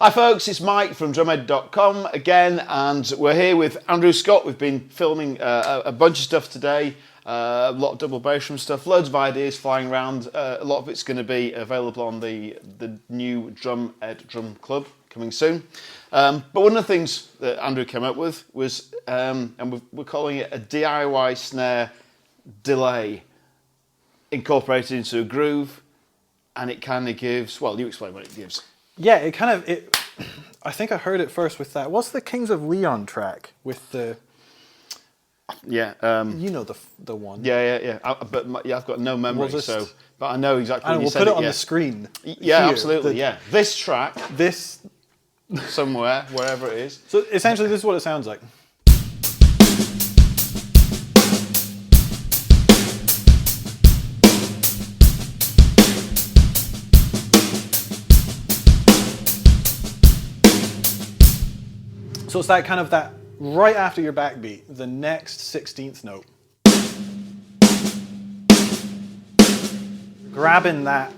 Hi folks, it's Mike from drumhead.com again, and we're here with Andrew Scott. We've been filming a bunch of stuff today, a lot of double bass drum stuff, loads of ideas flying around. A lot of it's going to be available on the new Drumhead Drum Club coming soon. But one of the things that Andrew came up with was, and we're calling it a DIY snare delay incorporated into a groove, and it kind of gives, well, you explain what it gives. Yeah, I think I heard it first with that. What's the Kings of Leon track with the? Yeah, you know the one. Yeah. I've got no memory, but I know exactly. We'll put it on the screen. Yeah, here, absolutely. This track, this somewhere, wherever it is. So essentially, this is what it sounds like. So it's that kind of that right after your backbeat, the next 16th note. Grabbing that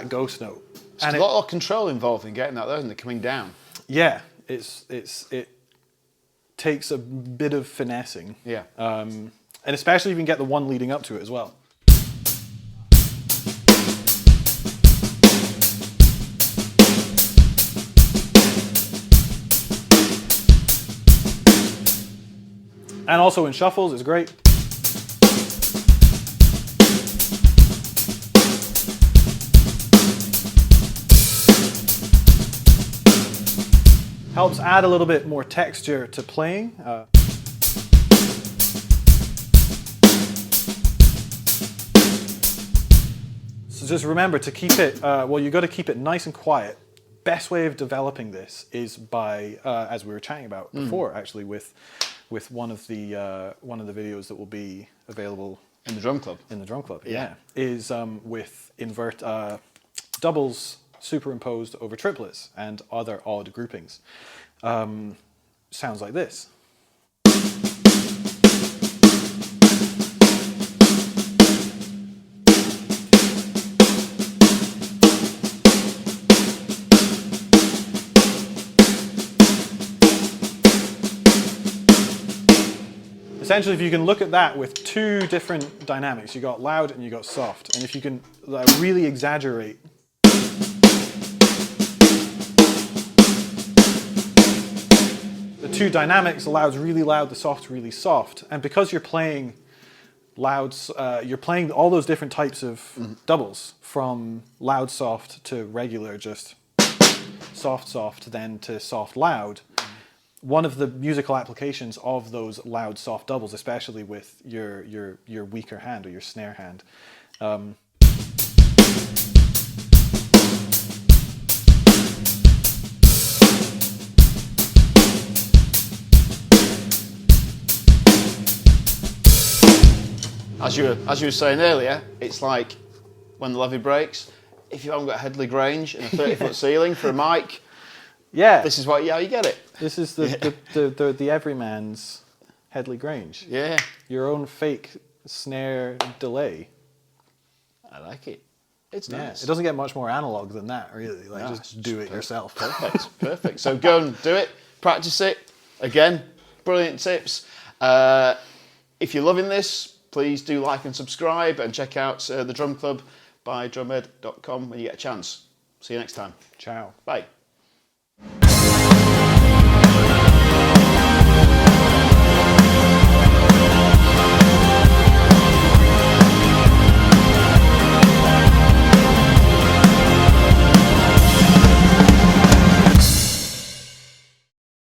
ghost note. There's a lot of control involved in getting that though, and coming down. Yeah, it takes a bit of finessing. Yeah. And especially if you can get the one leading up to it as well. And also in shuffles, it's great. Helps add a little bit more texture to playing. So just remember to keep it, well, you've got to keep it nice and quiet. Best way of developing this is by, as we were chatting about before, actually, with one of the videos that will be available in the drum club. In the drum club, yeah, is with doubles superimposed over triplets and other odd groupings. Sounds like this. Essentially, if you can look at that with two different dynamics, you got loud and you got soft, and if you can really exaggerate the two dynamics, the loud's really loud, the soft's really soft, and because you're playing louds, you're playing all those different types of doubles, from loud soft to regular, just soft, then to soft loud. One of the musical applications of those loud soft doubles, especially with your weaker hand or your snare hand. As you were saying earlier, it's like when the levee breaks. If you haven't got Headley Grange and a 30-foot ceiling for a mic, yeah, this is how you get it. This is the everyman's Headley Grange. Yeah. Your own fake snare delay. I like it. It's nice. It doesn't get much more analog than that, really. Like, just do it yourself. Perfect. So go and do it. Practice it. Again, brilliant tips. If you're loving this, please do like and subscribe, and check out the Drum Club by drumhead.com when you get a chance. See you next time. Ciao. Bye.